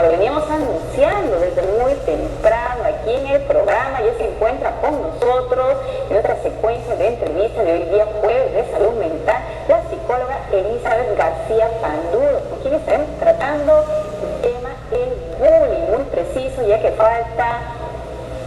como lo veníamos anunciando desde muy temprano aquí en el programa, ya se encuentra con nosotros en otra secuencia de entrevistas de hoy día jueves de salud mental, la psicóloga Elizabeth García Pandudo, con quien estaremos tratando el tema del bullying, muy preciso, ya que falta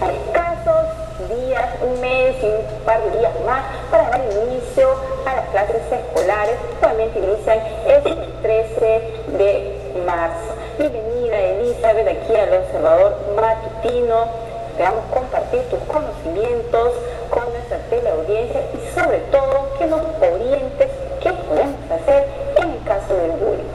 escasos días, un mes y un par de días más para dar inicio a las clases escolares que actualmente inician el 13 de marzo. Bienvenida Elizabeth aquí al Observador Matutino. Esperamos compartir tus conocimientos con nuestra teleaudiencia y sobre todo que nos orientes qué podemos hacer en el caso del bullying.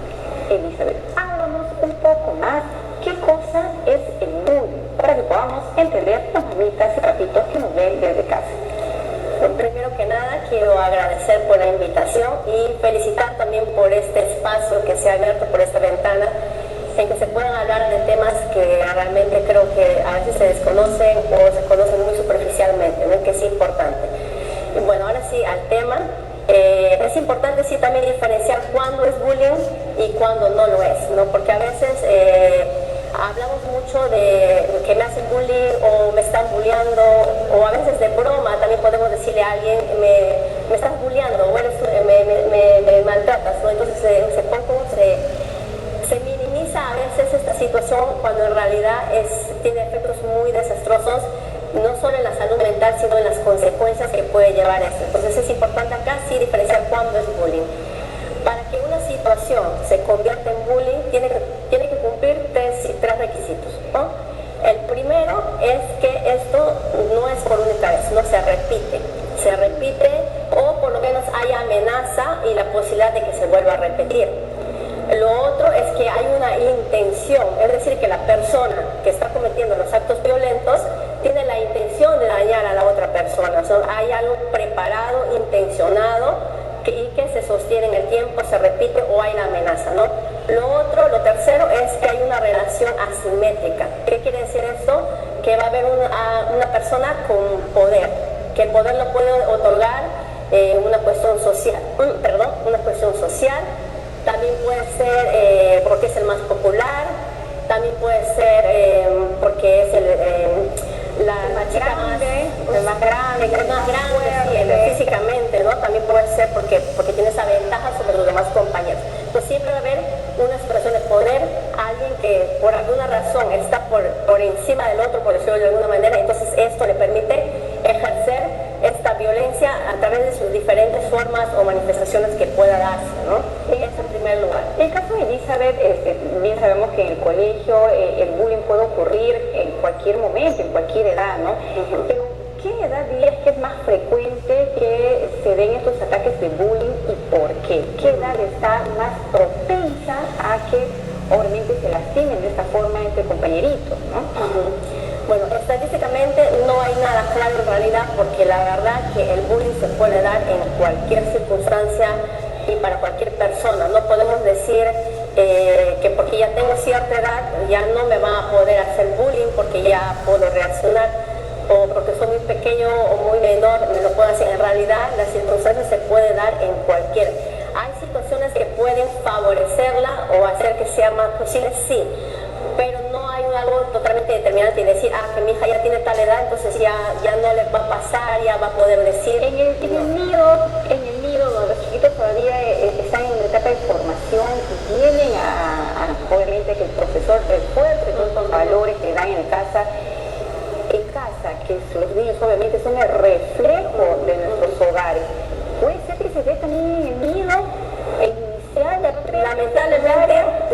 Elizabeth, háblanos un poco más qué cosa es el bullying para que podamos entender las mamitas y papitos que nos ven desde casa. Bueno, primero que nada quiero agradecer por la invitación y felicitar también por este espacio que se ha abierto por esta ventana en que se puedan hablar de temas que realmente creo que a veces se desconocen o se conocen muy superficialmente, ¿no? Que es importante. Y bueno, ahora sí, al tema. Es importante sí también diferenciar cuándo es bullying y cuándo no lo es, ¿no? Porque a veces hablamos mucho de que me hacen bullying o me están bulleando, o a veces de broma también podemos decirle a alguien me estás bulleando o me maltratas, ¿no? Entonces se minimiza a veces esta situación cuando en realidad tiene efectos muy desastrosos, no solo en la salud mental, sino en las consecuencias que puede llevar esto. Entonces es importante acá sí diferenciar cuándo es bullying. Para que una situación se convierta en bullying, tiene que cumplir tres requisitos, ¿no? El primero es que esto no es por única vez, no se repite o por lo menos hay amenaza y la posibilidad de que se vuelva a repetir. Lo otro es que hay una intención, es decir, que la persona que está cometiendo los actos violentos tiene la intención de dañar a la otra persona. O sea, hay algo preparado, intencionado y que se sostiene en el tiempo, se repite o hay la amenaza, ¿no? Lo tercero es que hay una relación asimétrica. ¿Qué quiere decir esto? Que va a haber una persona con poder, que el poder lo puede otorgar una cuestión social, también puede ser porque es el más popular, también puede ser porque es la chica más grande, sí, físicamente, ¿no? También puede ser porque tiene esa ventaja sobre los demás compañeros. Entonces siempre va a haber una situación de poder, alguien que por alguna razón está por encima del otro, por decirlo de alguna manera, entonces esto le permite ejercer esta violencia a través de sus diferentes formas o manifestaciones que pueda darse, ¿no? Y eso en primer lugar. En el caso de Elizabeth, bien sabemos que en el colegio el bullying puede ocurrir en cualquier momento, en cualquier edad, ¿no? Pero ¿qué edad dirías que es más frecuente que se den estos ataques de bullying y por qué? ¿Qué edad está más propensa a que obviamente se lastimen de esta forma entre compañeritos, ¿no? Bueno, estadísticamente no hay nada claro en realidad, porque la verdad que el bullying se puede dar en cualquier circunstancia y para cualquier persona. No podemos decir que porque ya tengo cierta edad ya no me van a poder hacer bullying porque ya puedo reaccionar, o porque soy muy pequeño o muy menor me lo puedo hacer. En realidad las circunstancias se puede dar en cualquier. Hay situaciones que pueden favorecerla o hacer que sea más posible, sí, pero no hay algo totalmente determinante y decir, que mi hija ya tiene tal edad, entonces ya no le va a pasar, ya va a poder decir. En el nido, donde los chiquitos todavía están en una etapa de formación y tienen obviamente que el profesor refuerce todos esos valores que dan en casa, que los niños obviamente son el reflejo de nuestros hogares. Puede ser que se dé también en el nido inicial de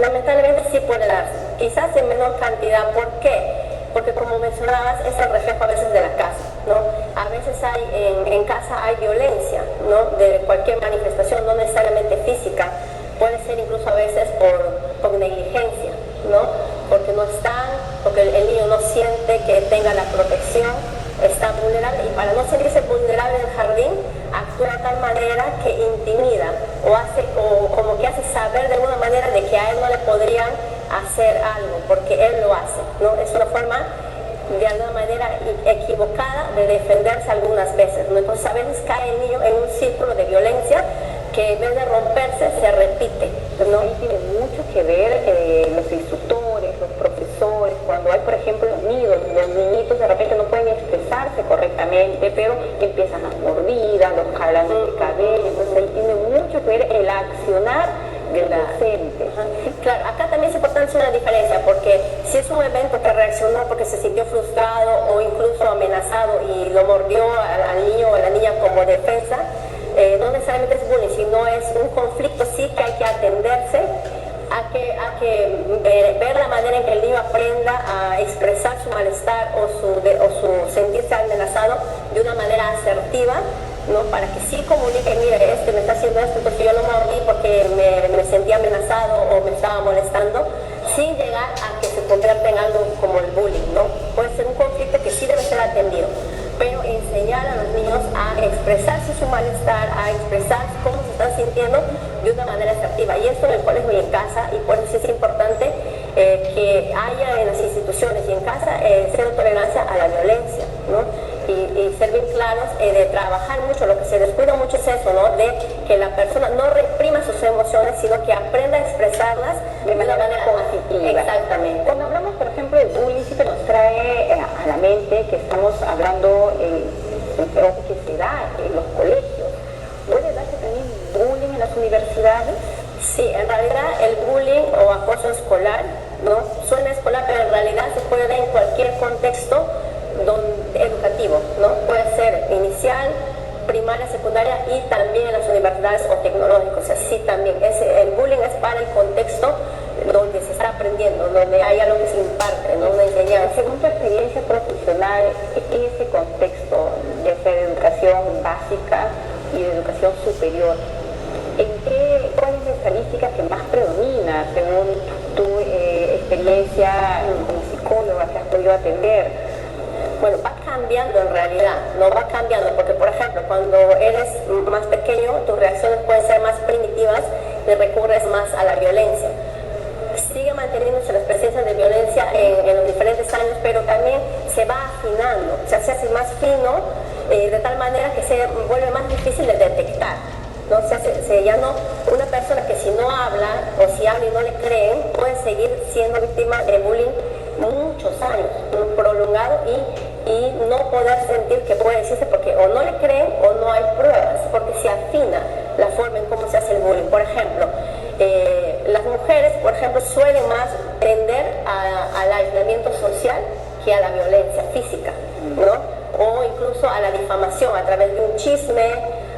lamentablemente sí puede darse, quizás en menor cantidad. ¿Por qué? Porque como mencionabas, es el reflejo a veces de la casa, ¿no? A veces en casa hay violencia, ¿no? De cualquier manifestación, no necesariamente física, puede ser incluso a veces por negligencia, ¿no? Porque el niño no siente que tenga la protección, está vulnerable, y para no sentirse vulnerable en el jardín, actúa de tal manera que intimida o como que hace saber de alguna manera de que a él no le podrían hacer algo, porque él lo hace, ¿no? Es una forma de alguna manera equivocada de defenderse algunas veces, ¿no? Entonces a veces cae el niño en un círculo de violencia que en vez de romperse se repite, ¿no? Ahí tiene mucho que ver los instructores, los mayores, cuando hay, por ejemplo, nidos, los niñitos de repente no pueden expresarse correctamente, pero empiezan las mordidas, los jalan el cabello, entonces ahí tiene mucho que ver el accionar del docente. Claro, acá también es importante hacer una diferencia, porque si es un evento que reaccionó porque se sintió frustrado o incluso amenazado y lo mordió al niño o a la niña como defensa, no necesariamente es bullying, sino es un conflicto sí que hay que atenderse, a que ver la manera en que el niño aprenda a expresar su malestar o su sentirse amenazado de una manera asertiva, ¿no? Para que sí comunique, mire, me está haciendo esto porque yo lo mordí porque me sentía amenazado o me estaba molestando, sin llegar a que se convierta en algo como el bullying, ¿no? Puede ser un conflicto que sí debe ser atendido, pero enseñar a los niños a expresarse su malestar, a expresar cómo se están sintiendo de una manera asertiva. Y esto en el colegio y en casa, y por eso es importante que haya en las instituciones y en casa cero tolerancia a la violencia, ¿no? Y ser bien claros de trabajar mucho. Lo que se descuida mucho es eso, ¿no? De que la persona no reprima sus emociones, sino que aprenda a expresarlas de una manera positiva. Exactamente. Cuando hablamos, por ejemplo, de bullying, sí que nos trae a la mente que estamos hablando que se da en los colegios. ¿Puede darse también bullying en las universidades? Sí, en realidad el bullying o acoso escolar, ¿no? Suena escolar, pero en realidad se puede dar en cualquier contexto educativo, ¿no? Puede ser inicial, primaria, secundaria y también en las universidades o tecnológicos. Así también. El bullying es para el contexto donde se está aprendiendo, donde hay algo que se imparte, ¿no? Una enseñanza. Según tu experiencia profesional, ese contexto, ya sea de educación básica y de educación superior, ¿cuál es la estadística que más predomina según tu experiencia como psicóloga que has podido atender? Bueno, va cambiando en realidad, no va cambiando, porque por ejemplo, cuando eres más pequeño, tus reacciones pueden ser más primitivas y recurres más a la violencia. Sigue manteniéndose las presencias de violencia en los diferentes años, pero también se va afinando, o sea, se hace más fino, de tal manera que se vuelve más difícil de detectar, ¿no? Ya no, una persona que si no habla o si habla y no le creen, puede seguir siendo víctima de bullying muchos años, prolongado, y no poder sentir que puede decirse porque o no le creen o no hay pruebas, porque se afina la forma en cómo se hace el bullying. Por ejemplo, las mujeres, por ejemplo, suelen más tender al aislamiento social que a la violencia física, ¿no? O incluso a la difamación a través de un chisme,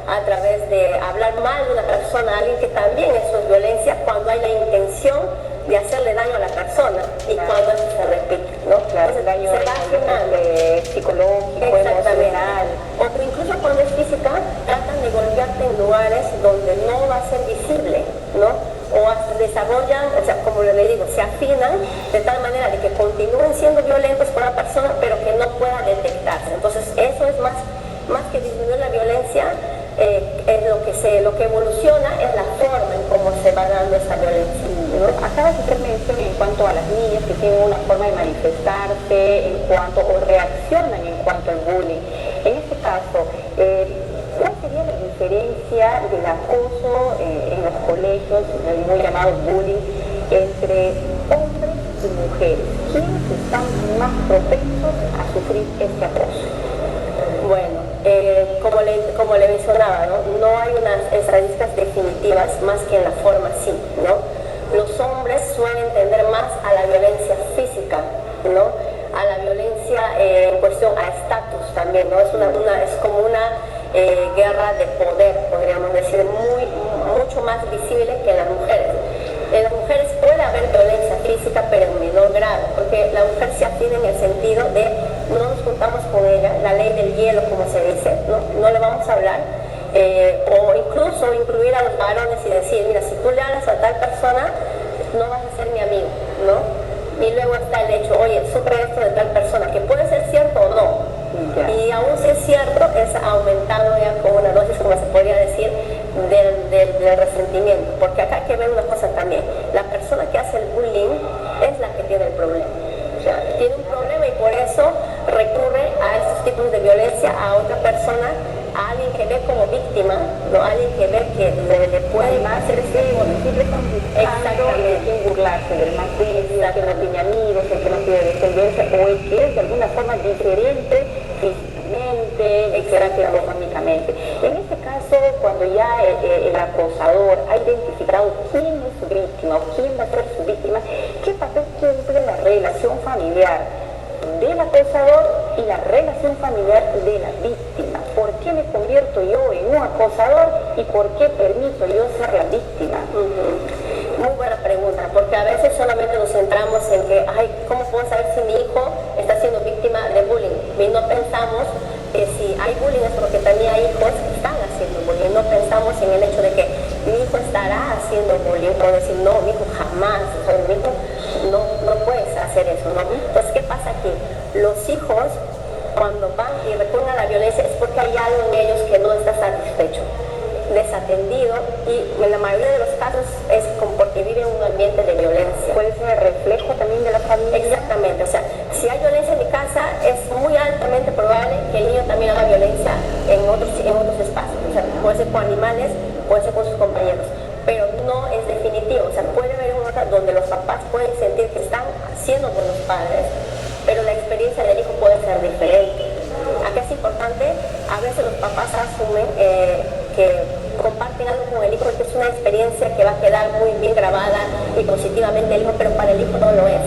a través de hablar mal de una persona, a alguien que también eso es violencia, cuando hay la intención de hacerle daño a la persona y cuando eso se repite, ¿no? Claro, entonces, daño psicológico, emocional. O incluso cuando es física, tratan de golpearte en lugares donde no va a ser visible, ¿no? O desarrollan, o sea, como le digo, se afinan de tal manera de que continúen siendo violentos con la persona, pero que no pueda detectarse. Entonces, eso es más que disminuir la violencia. Lo que evoluciona es la forma en cómo se va dando esa violencia, ¿no? Acabas de hacer mención en cuanto a las niñas que tienen una forma de manifestarse o reaccionan en cuanto al bullying. En este caso, ¿cuál sería la diferencia del acoso en los colegios, el muy llamado bullying, entre hombres y mujeres? ¿Quiénes están más propensos a sufrir este acoso? Bueno, como le mencionaba, ¿no? No hay unas estadísticas definitivas más que en la forma sí, ¿no? Los hombres suelen tender más a la violencia física, ¿no? A la violencia en cuestión a estatus también, ¿no? Es como una guerra de poder, podríamos decir, mucho más visible que en las mujeres. En las mujeres puede haber violencia física, pero en menor grado, porque la mujer se afina en el sentido de no nos juntamos con ella, la ley del hielo, como se dice, no le vamos a hablar, o incluso incluir a los varones y decir, mira, si tú le hablas a tal persona, no vas a ser mi amigo, ¿no? Y luego está el hecho, oye, sufre esto de tal persona, que puede ser cierto o no. Y aún si es cierto, es aumentado ya con una dosis, como se podría decir, del resentimiento. Porque acá hay que ver una cosa también. La persona que hace el bullying es la que tiene el problema. O sea, tiene un problema y por eso recurre a estos tipos de violencia a otra persona a alguien que ve como víctima, ¿no? Alguien que ve que le puede hacer ese siempre están buscando de quién burlarse, del más débil, el que no tiene amigos, el que no tiene descendencia, o el que es de alguna forma diferente físicamente, diferente económicamente. En este caso, cuando ya el acosador ha identificado quién es su víctima o quién va a ser su víctima, ¿qué papel cumple la relación familiar del acosador y la relación familiar de la víctima? ¿Por qué me convierto yo en un acosador y por qué permito yo ser la víctima? Muy buena pregunta, porque a veces solamente nos centramos en que, ay, ¿cómo puedo saber si mi hijo está siendo víctima de bullying? Y no pensamos que si hay bullying es porque también hay hijos que están haciendo bullying. No pensamos en el hecho de que mi hijo estará haciendo bullying, o decir, no, mi hijo jamás, o sea, mi hijo no puedes hacer eso, ¿no? Entonces, ¿qué pasa aquí? Los hijos, cuando van y recurren a la violencia, es porque hay algo en ellos que no está satisfecho, desatendido, y en la mayoría de los casos es como porque viven un ambiente de violencia. ¿Puede ser el reflejo también de la familia? Exactamente, o sea, si hay violencia en mi casa, es muy altamente probable que el niño también haga violencia en otros espacios, o sea, puede ser con animales, puede ser con sus compañeros, pero no es definitivo, o sea, puede haber una otra donde los papás pueden sentir que están siendo buenos padres, pero la experiencia del hijo puede ser diferente. Acá es importante, a veces los papás asumen que comparten algo con el hijo, que es una experiencia que va a quedar muy bien grabada y positivamente el hijo, pero para el hijo no lo es.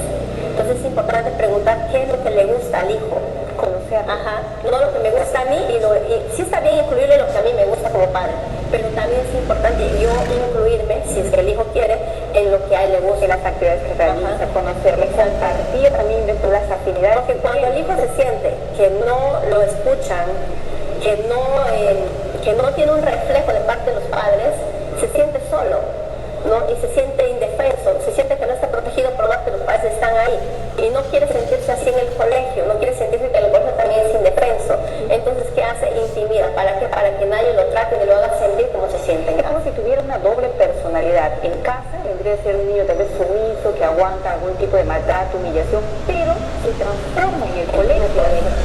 Entonces es importante preguntar qué es lo que le gusta al hijo. Conocer. Ajá, no lo que me gusta a mí, y sí está bien incluirle lo que a mí me gusta como padre, pero también es importante yo incluirme, si es que el hijo quiere, en lo que a él le gusta. En las actividades que realiza, conocerle, compartir también dentro de las afinidades. Porque cuando el hijo se siente que no lo escuchan, que no tiene un reflejo de parte de los padres, se siente solo, ¿no? Y se siente indefenso, se siente que no está protegido por más que los padres están ahí, y no quiere sentirse así en el colegio, no quiere sentirse que el colegio también es indefenso. Entonces, ¿qué hace? Intimida. ¿Para qué? Para que nadie lo trate ni lo haga sentir como se siente. Es como si tuviera una doble personalidad. En casa vendría a ser un niño tal vez sumiso, que aguanta algún tipo de maltrato, humillación, pero se transforma en el colegio.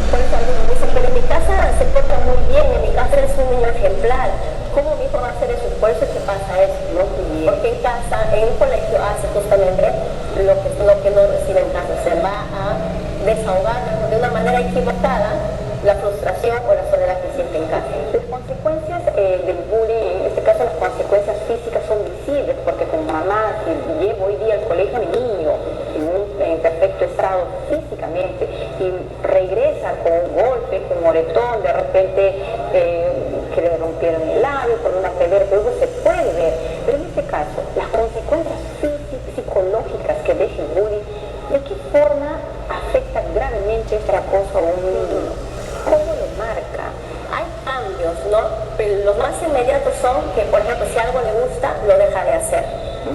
Por eso algunos dicen, pero en mi casa se porta muy bien, en mi casa es un niño ejemplar. ¿Cómo mi hijo va a hacer eso? Por eso es que pasa eso, ¿no? Porque en casa, en el colegio, hace justamente lo que no recibe en casa. Se va a desahogar de una manera equivocada la frustración o la soledad que siente en casa. Las consecuencias del bullying, en este caso las consecuencias físicas son visibles, porque como mamá, si llevo hoy día al colegio a mi niño en perfecto estado físicamente y regresa con un golpe, con moretón, de repente que le rompieron el labio por una pelea, pero eso se puede ver. Pero en este caso, las consecuencias psicológicas que deja el bullying, ¿de qué forma afecta gravemente este acoso a un niño? ¿Cómo lo marca? Hay cambios, ¿no? Pero los más inmediatos son que, por ejemplo, si algo le gusta, lo deja de hacer,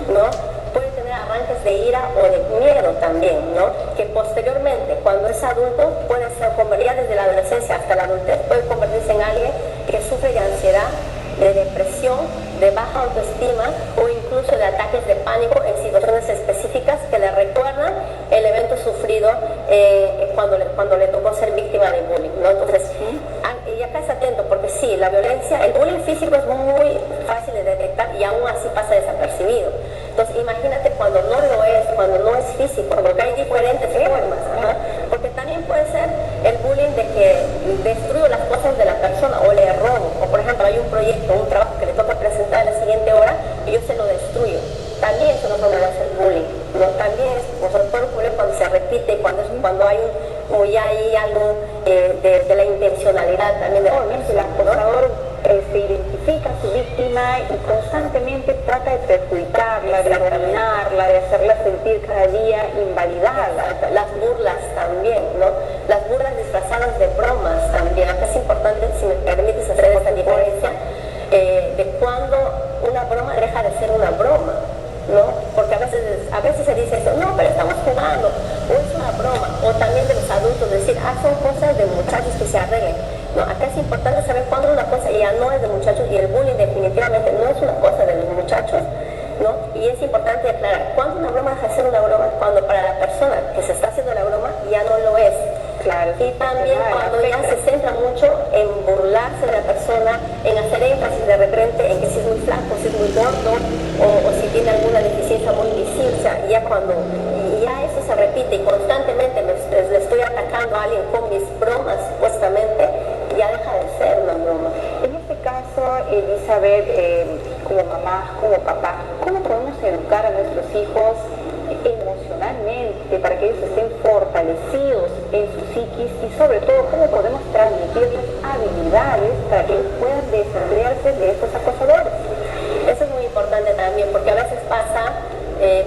¿no? Puede tener arranques de ira o de miedo también, ¿no? Que posteriormente, cuando es adulto, puede ser, ya desde la adolescencia hasta la adultez, puede convertirse en alguien que sufre de ansiedad, de depresión, de baja autoestima o incluso de ataques de pánico en situaciones específicas que le recuerdan el evento sufrido cuando le tocó ser víctima de bullying, ¿no? Entonces, y acá es atento, porque sí, la violencia, el bullying físico es muy fácil de detectar y aún así pasa desapercibido. Entonces, imagínate cuando no lo es, cuando no es físico, porque hay diferentes formas, ¿no? Porque también puede ser el bullying de que destruyo las cosas de la persona o le robo, o por ejemplo hay un proyecto, un trabajo que le toca presentar a la siguiente hora y yo se lo destruyo. También eso no puede ser bullying, ¿no? También es, o sea, todo el bullying cuando se repite, cuando hay o ya hay algo de la intencionalidad también de el acosador se identifica a su víctima y constantemente trata de perjudicarla, de dañarla, de hacerla sentir cada día invalidada. Las burlas también, ¿no? Las burlas disfrazadas de bromas también. Acá es importante, si me permites hacer esta diferencia, de cuando una broma deja de ser una broma, ¿no? Porque a veces se dice eso, no, pero estamos jugando, o es una broma, o también de los adultos decir, son cosas de muchachos que se arreglen. No, acá es importante saber cuándo una cosa ya no es de muchachos, y el bullying definitivamente no es una cosa de los muchachos, ¿no? Y es importante aclarar, cuando una broma deja de ser una broma, cuando para la persona que se está haciendo la broma ya no lo es. Claro, y también cuando ya se centra mucho en burlarse de la persona, en hacer énfasis de repente en que si es muy flaco, si es muy gordo, o si tiene alguna deficiencia muy visible, o sea, ya cuando ya eso se repite y constantemente le estoy atacando a alguien con mis bromas, supuestamente, ya deja de ser una broma. En este caso, Elizabeth, como mamá, como papá, ¿cómo podemos educar a nuestros hijos emocionalmente para que ellos estén fortalecidos en su psiquis y sobre todo cómo podemos transmitirles habilidades para que ellos puedan defenderse de estos acosadores? Eso es muy importante también, porque a veces pasa,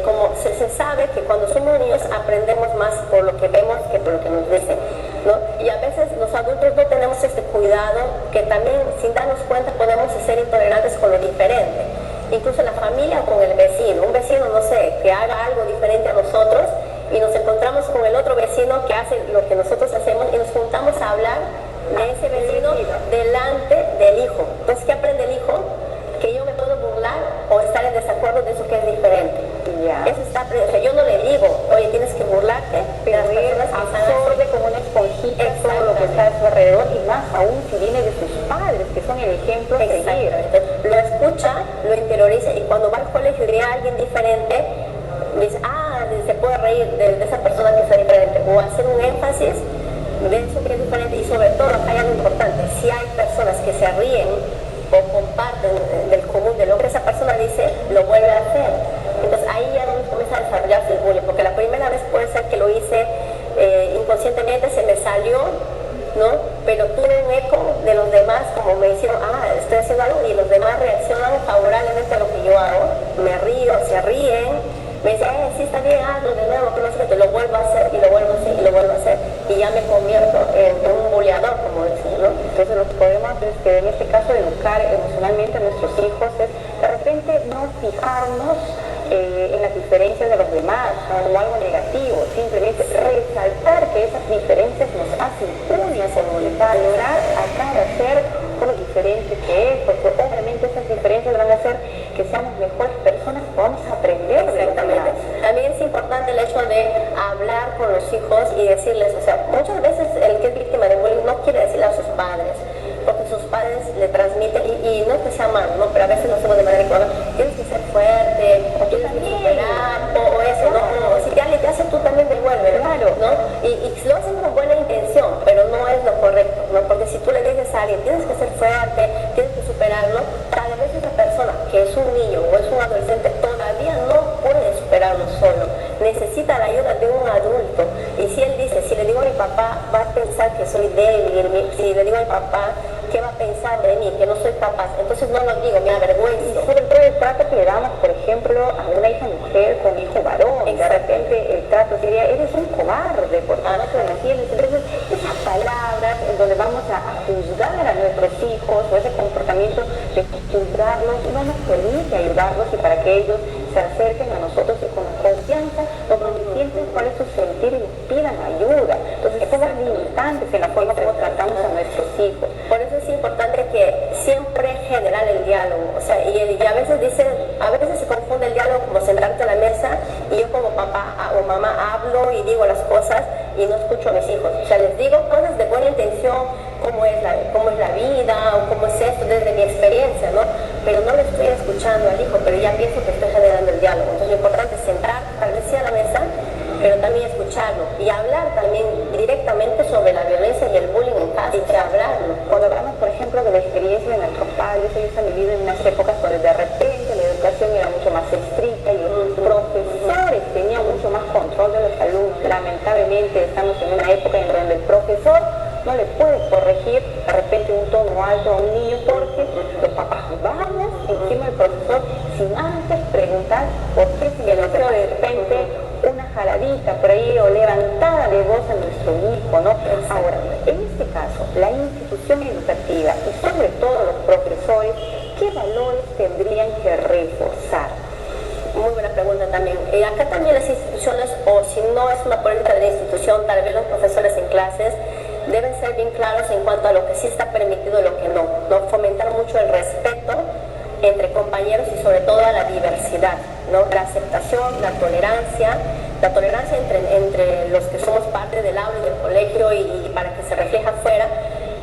como se sabe que cuando somos niños aprendemos más por lo que vemos que por lo que nos dicen, ¿no? Y a veces los adultos no tenemos este cuidado, que también sin darnos cuenta podemos ser intolerantes con lo diferente. Incluso en la familia o con el vecino. Un vecino, no sé, que haga algo diferente a nosotros y nos encontramos con el otro vecino que hace lo que nosotros hacemos y nos juntamos a hablar de ese vecino delante del hijo. Entonces, ¿qué aprende el hijo? Que yo me puedo burlar o estar en desacuerdo de eso que es diferente. Eso está aprendido. O sea, yo no le digo, oye, tienes que burlarte, pero él absorbe como una esponjita todo lo que está a su alrededor, y más aún si viene de sus padres, que son el ejemplo a seguir. Lo escucha, lo interioriza, y cuando va al colegio y ve a alguien diferente, dice, se puede reír de esa persona que está diferente, o hacer un énfasis de eso que es diferente. Y sobre todo, acá hay algo importante: si hay personas que se ríen o comparten del común de lo que esa persona dice, lo vuelve a hacer. Entonces ahí ya donde comienza a desarrollarse el bullying, porque la primera vez puede ser que lo hice inconscientemente, se me salió, ¿no? Pero tuve un eco de los demás, como me hicieron, estoy haciendo algo, y los demás reaccionan favorablemente a lo que yo hago, me río, se ríen, me dicen, sí, está bien, hazlo de nuevo, pero no sé qué, lo vuelvo a hacer, y lo vuelvo a hacer, y lo vuelvo a hacer, y ya me convierto en un bulleador, como dicen, ¿no? Entonces lo que podemos hacer es que en este caso educar emocionalmente a nuestros hijos es de repente no fijarnos en las diferencias de los demás como algo negativo, simplemente resaltar que esas diferencias nos hacen únicos, valorar a cada ser por lo diferente que es, porque obviamente esas diferencias van a hacer que seamos mejores personas, podamos aprender de los demás. También es importante el hecho de hablar con los hijos y decirles, o sea, muchas veces el que es víctima de bullying no quiere decirle a sus padres, porque sus padres le transmiten, y no es que sea malo, ¿no? Pero a veces lo hacemos de manera equivocada, tienes que ser fuerte, o tienes que superar, o eso, ¿no? Si ya le haces, tú también devuelve, claro, ¿no? Y lo hacen con buena intención, pero no es lo correcto, ¿no? Porque si tú le dices a alguien, tienes que ser fuerte, tienes que superarlo, tal vez esa persona que es un niño o es un adolescente todavía no puede superarlo solo, necesita la ayuda de un adulto. Y si él dice, si le digo a mi papá, va a pensar que soy débil, si le digo a mi papá, ¿qué va a pensar de mí? Que no soy capaz. Entonces no lo digo, me avergüenzo. Sobre todo el trato que le damos, por ejemplo, a una hija mujer con hijo varón. De repente el trato sería, eres un cobarde, porque no te lo entiendes. Entonces, esas palabras en donde vamos a juzgar a nuestros hijos, o ese comportamiento de juzgarlos, no nos permite ayudarlos, y para que ellos se acerquen a nosotros y con confianza nos sienten cuál es su sentir y nos pidan ayuda. Entonces, somos limitantes en la forma como tratamos a nuestros hijos. Por eso es importante que siempre generar el diálogo, o sea, y a veces se confunde el diálogo como sentarte a la mesa y yo como papá o mamá hablo y digo las cosas y no escucho a mis hijos. O sea, les digo cosas de buena intención, cómo es la vida o cómo es esto desde mi experiencia, ¿no? Pero no le estoy escuchando al hijo, pero ya pienso que estoy generando el diálogo. Entonces lo importante es sentar, tal vez sí a la mesa, pero también escucharlo y hablar también directamente sobre la violencia y el bullying en casa, y hablarlo. Cuando hablamos, por ejemplo, de la experiencia de nuestros padres, ellos han vivido en unas épocas donde de repente la educación era mucho más estricta y los profesores tenían mucho más control de los alumnos. Lamentablemente estamos en una época en donde el profesor no le puede corregir de repente un tono alto a un niño, porque los papás vamos encima del profesor sin antes preguntar por qué, si le deseo de repente una jaladita por ahí o levantada de voz a nuestro hijo, ¿no? Ahora, en este caso, la institución educativa y sobre todo los profesores, ¿qué valores tendrían que reforzar? Muy buena pregunta también. Acá también las instituciones, o si no es una política de la institución, tal vez los profesores en clases deben ser bien claros en cuanto a lo que sí está permitido y lo que no. No fomentar mucho el respeto entre compañeros y sobre todo a la diversidad, ¿no? La aceptación, la tolerancia, la tolerancia entre los que somos parte del aula y del colegio y para que se refleja afuera,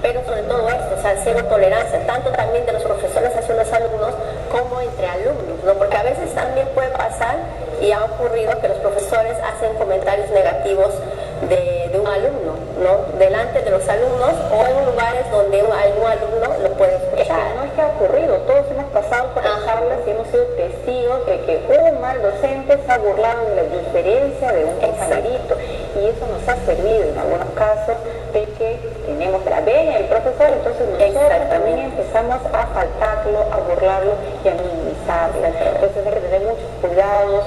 pero sobre todo esto, o sea, cero tolerancia, tanto también de los profesores hacia los alumnos como entre alumnos, ¿no? Porque a veces también puede pasar, y ha ocurrido, que los profesores hacen comentarios negativos de un alumno, ¿no? Delante de los alumnos o en lugares donde algún alumno lo puede escuchar. Es que no es que ha ocurrido, todos hemos pasado por las aulas y hemos sido testigos de que un mal docente se ha burlado de la diferencia de un compañerito, y eso nos ha servido en algunos casos de que tenemos la venia del profesor, entonces nosotros también empezamos a faltarlo, a burlarlo y a minimizarlo. Entonces hay que tener muchos cuidados,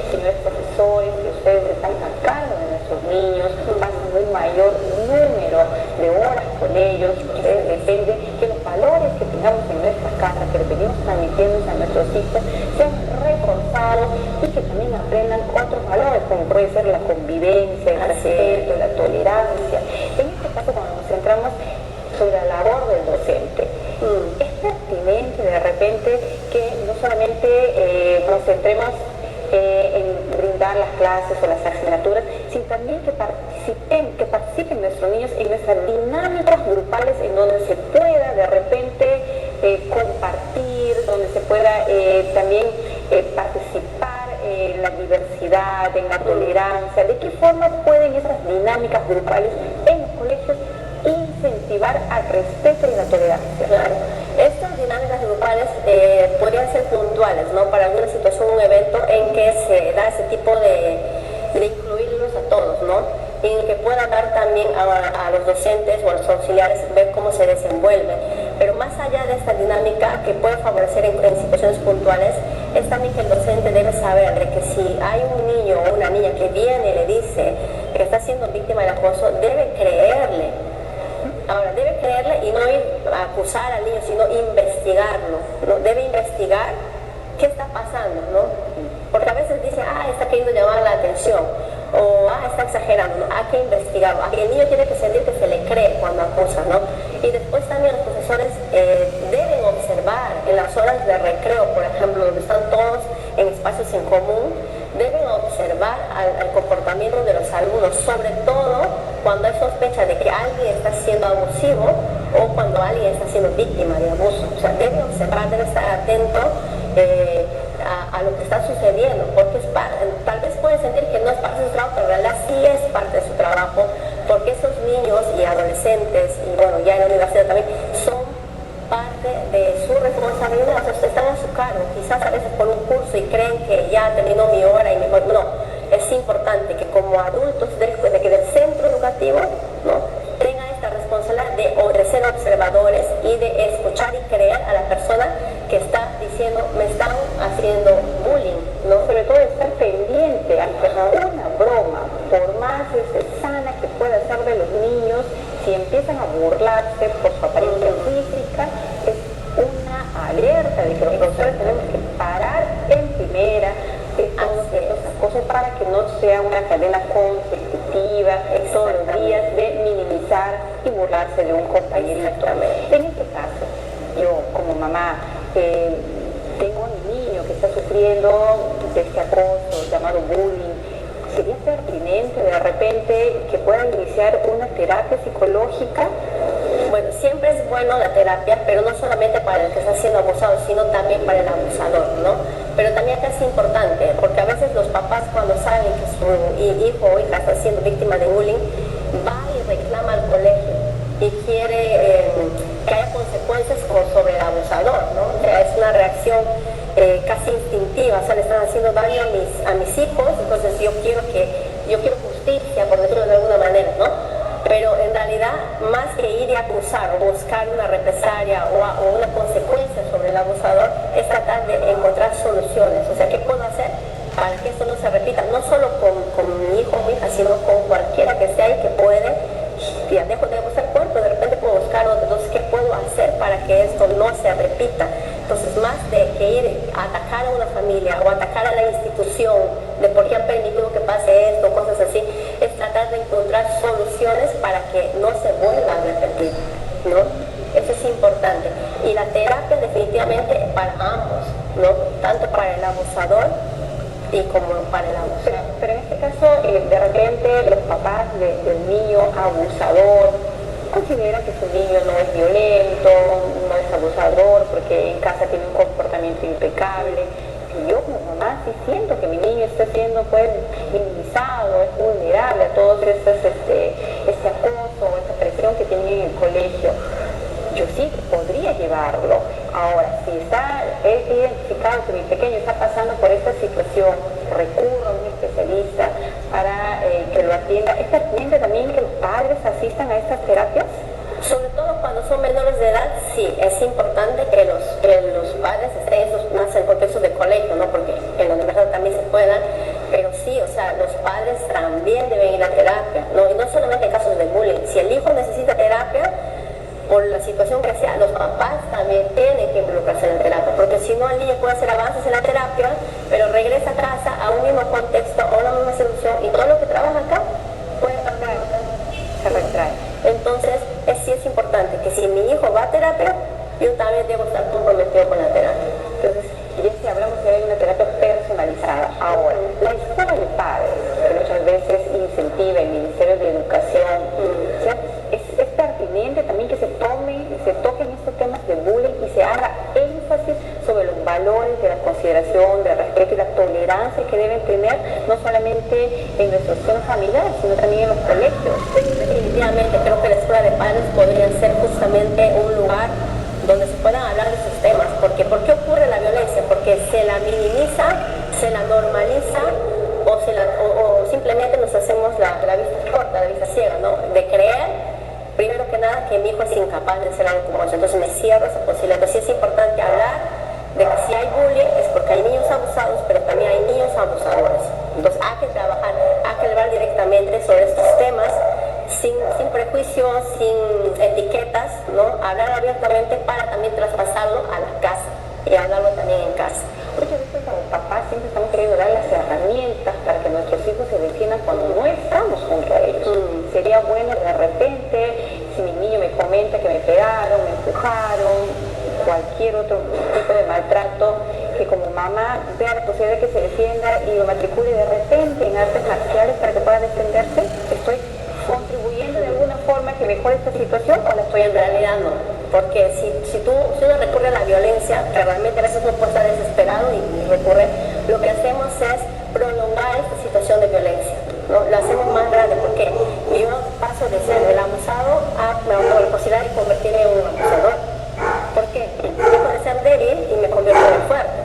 señores profesores, que ustedes están a cargo de nuestros niños, pasan un mayor número de horas con ellos. Depende que los valores que tengamos en nuestras casas, que le venimos transmitiendo a nuestros hijos, sean reforzados y que también aprendan otros valores, como puede ser la convivencia, el respeto, la tolerancia. En este caso, cuando nos centramos sobre la labor del docente, es pertinente de repente que no solamente nos centremos en brindar las clases o las asignaturas, sino también que participen nuestros niños en nuestras dinámicas grupales, en donde se pueda de repente compartir, donde se pueda también participar en la diversidad, en la tolerancia. ¿De qué forma pueden esas dinámicas grupales en los colegios incentivar al respeto y la tolerancia? Claro. Estas dinámicas grupales podrían ser puntuales, ¿no? Para alguna situación, un evento en que se da ese tipo de incluirlos a todos, ¿no? Y en que pueda dar también a los docentes o a los auxiliares ver cómo se desenvuelven. Pero más allá de esta dinámica que puede favorecer en situaciones puntuales, es también que el docente debe saber de que si hay un niño o una niña que viene y le dice que está siendo víctima del acoso, debe creerle. Ahora, debe creerle y no ir a acusar al niño, sino investigarlo, ¿no? Debe investigar qué está pasando, ¿no? Porque a veces dice, está queriendo llamar la atención, o está exagerando, ¿no? Hay que investigarlo. El niño tiene que sentir que se le cree cuando acusa, ¿no? Y después también los profesores deben observar en las horas de recreo, por ejemplo, donde están todos en espacios en común, deben observar al comportamiento de los alumnos, sobre todo cuando hay sospecha de que alguien está siendo abusivo o cuando alguien está siendo víctima de abuso. O sea, debe observar, debe estar atento a lo que está sucediendo, porque tal vez puede sentir que no es parte de su trabajo, pero en realidad sí es parte de su trabajo, porque esos niños y adolescentes, y bueno, ya en la universidad también, son parte de su responsabilidad, o sea, están a su cargo, quizás a veces por un curso y creen que ya terminó mi hora y mejor, no, es importante que como adultos del centro educativo, ¿no?, tengan esta responsabilidad de ser observadores y de escuchar y creer a la persona que está diciendo, me están haciendo bullying, ¿no? Sobre todo estar pendiente a una broma, por más sana que pueda ser de los niños, si empiezan a burlarse por su apariencia física, es una alerta de que los profesores tenemos que parar en primera todos estos acosos para que no sea una cadena consecutiva todos los días de minimizar y burlarse de un compañerito. En este caso, yo como mamá tengo un niño que está sufriendo de este acoso llamado bullying. ¿Sería pertinente de repente que pueda iniciar una terapia psicológica? Bueno, siempre es bueno la terapia, pero no solamente para el que está siendo abusado, sino también para el abusador, ¿no? Pero también acá es importante, porque a veces los papás cuando saben que su hijo o hija está siendo víctima de bullying, va y reclama al colegio y quiere que haya consecuencias sobre el abusador, ¿no? O sea, es una reacción casi instintiva, o sea, le están haciendo daño a mis hijos, entonces yo quiero justicia, por decirlo de alguna manera, ¿no? Pero en realidad, más que ir y acusar o buscar una represalia o una consecuencia sobre el abusador, es tratar de encontrar soluciones. O sea, ¿qué puedo hacer para que esto no se repita? No solo con mi hijo o mi hija, sino con cualquiera que sea y que puede, ya dejo de buscar cuerpo, de repente puedo buscar otro. Entonces, ¿qué puedo hacer para que esto no se repita? Entonces, más de que ir a atacar a una familia o atacar a la institución de por qué han permitido que pase esto, cosas así, es tratar de encontrar soluciones para que no se vuelva a repetir, ¿no? Eso es importante. Y la terapia definitivamente para ambos, ¿no? Tanto para el abusador y como para el abuso. Pero en este caso, de repente, los papás del niño abusador consideran que su niño no es violento, no es abusador, porque en casa tiene un comportamiento impecable. Y yo como mamá sí siento que mi niño está siendo pues minimizado, es vulnerable a todo este acoso, esta presión que tiene en el colegio. Yo sí podría llevarlo. Ahora, si he identificado que mi pequeño está pasando por esta situación, recurro a un especialista para que lo atienda. ¿Es pertinente también que los padres asistan a estas terapias? Sobre todo cuando son menores de edad, sí, es importante que los padres estén más en contextos de colegio, ¿no? Porque en la universidad también se puedan, pero sí, o sea, los padres también deben ir a terapia, ¿no? Y no solamente en casos de bullying. Si el hijo necesita terapia, por la situación que sea, los papás también tienen que involucrarse en la terapia, porque si no el niño puede hacer avances en la terapia, pero regresa a casa a un mismo contexto, a una misma solución, y todo lo que trabaja acá puede cambiar, se retrae. Entonces, sí es importante que si mi hijo va a terapia, yo también debo estar comprometido con la terapia. Entonces, ya si hablamos de una terapia personalizada. Ahora, la escuela de padres, que muchas veces incentiva el Ministerio de Educación, es pertinente también que se toquen estos temas de bullying y se haga énfasis sobre los valores de la consideración, del respeto y la tolerancia que deben tener, no solamente en nuestros senos familiares, sino también en los colegios. Definitivamente, creo que la escuela de padres podría ser justamente un lugar donde se puedan hablar de esos temas. ¿Por qué ocurre la violencia? Porque se la minimiza, se la normaliza o simplemente nos hacemos la vista corta, la vista ciega, ¿no? De creer, primero que nada, que mi hijo es incapaz de hacer algo como eso. Entonces me cierro esa posibilidad. Entonces sí es importante hablar de que si hay bullying es porque hay niños abusados, pero también hay niños abusadores. Entonces hay que trabajar, hay que hablar directamente sobre estos temas, sin prejuicios, sin etiquetas, ¿no? Hablar abiertamente para también traspasarlo a la casa y hablarlo también en casa. Muchas veces como papás siempre estamos queriendo dar las herramientas para que nuestros hijos se defiendan cuando no estamos junto a ellos. Sería bueno de repente, si mi niño me comenta que me pegaron, me empujaron, cualquier otro tipo de maltrato, que como mamá vea la posibilidad de que se defienda y lo matricule de repente en artes marciales para que pueda defenderse. Estoy contribuyendo de alguna forma a que mejore esta situación o la estoy En realidad no, porque si uno recurre a la violencia, que realmente a veces uno puede estar desesperado y recurre, lo que hacemos es prolongar esta situación de violencia, ¿no? La hacemos más grande, porque yo paso de ser el abusado a la posibilidad de convertirme en un abusador. ¿Por qué? Dejo de ser débil y me convierto en fuerte,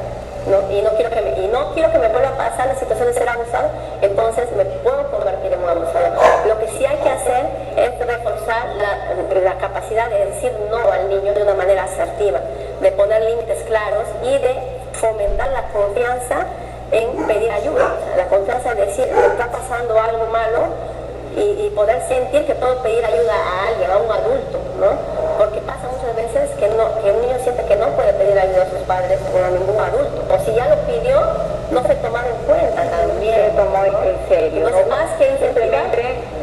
¿no? Y no quiero que me vuelva a pasar la situación de ser abusado, entonces me puedo convertir en un abusador. Lo que sí hay que hacer es reforzar la capacidad de decir no al niño de una manera asertiva, de poner límites claros y de fomentar la confianza en pedir ayuda. La confianza es decir, me está pasando algo malo y poder sentir que puedo pedir ayuda a alguien, a un adulto, ¿no? Porque pasa muchas veces que un niño siente que no puede pedir ayuda a sus padres o a ningún adulto, o si ya lo pidió, no se tomaron en cuenta también. Se tomó en serio. Entonces, más que simplemente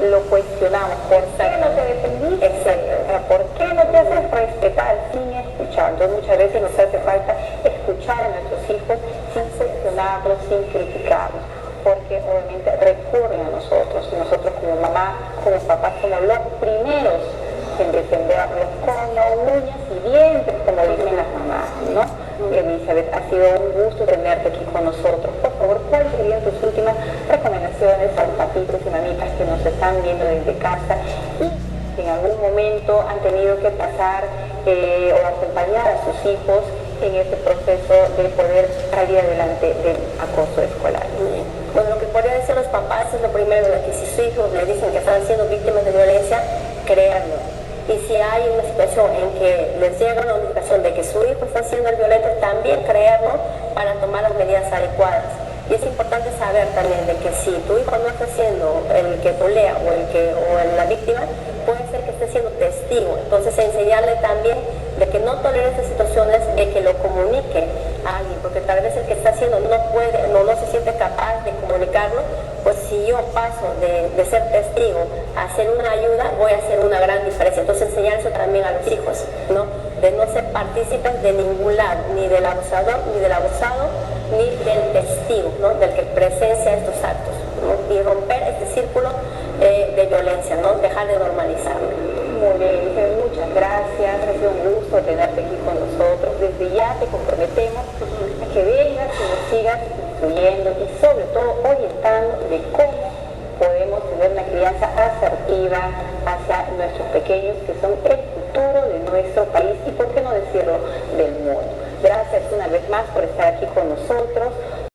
lo cuestionamos. ¿Por qué no te defendiste? Exacto. ¿Por qué no te haces respetar sin escuchar? Entonces muchas veces nos hace falta escuchar a nuestros hijos sin cuestionarlos, sin criticarlos, porque obviamente recurren a nosotros como mamá, como papá, somos los primeros en defenderlos con uñas y dientes, como dicen las mamás, ¿no? Elizabeth, ha sido un gusto tenerte aquí con nosotros. Por favor, ¿cuáles serían tus últimas recomendaciones a los papitos y mamitas que nos están viendo desde casa y que en algún momento han tenido que pasar o acompañar a sus hijos en este proceso de poder salir adelante del acoso escolar? Bueno, lo que podría decir los papás es lo primero, de que si sus hijos le dicen que están siendo víctimas de violencia, créanlo. Y si hay una situación en que les llega una notificación de que su hijo está siendo el violento, también creerlo para tomar las medidas adecuadas. Y es importante saber también de que si tu hijo no está siendo el que bulea o la víctima, puede ser que esté siendo testigo. Entonces enseñarle también de que no tolere estas situaciones, de que lo comunique a alguien, porque tal vez el que está haciendo no se siente capaz de comunicarlo. Pues si yo paso de ser testigo a hacer una ayuda, voy a hacer una gran diferencia. Entonces enseñar eso también a los hijos, ¿no? de no ser partícipes de ningún lado, ni del abusador, ni del abusado, ni del testigo, ¿no? Del que presencia estos actos, ¿no? Y romper este círculo de violencia, ¿no? Dejar de normalizarlo. Muy bien, muchas gracias, ha sido un gusto tenerte aquí con nosotros. Desde ya te comprometemos a que vengas y nos sigas instruyendo y sobre todo orientando de cómo podemos tener una crianza asertiva hacia nuestros pequeños que son el futuro de nuestro país y, por qué no decirlo, del mundo. Gracias una vez más por estar aquí con nosotros.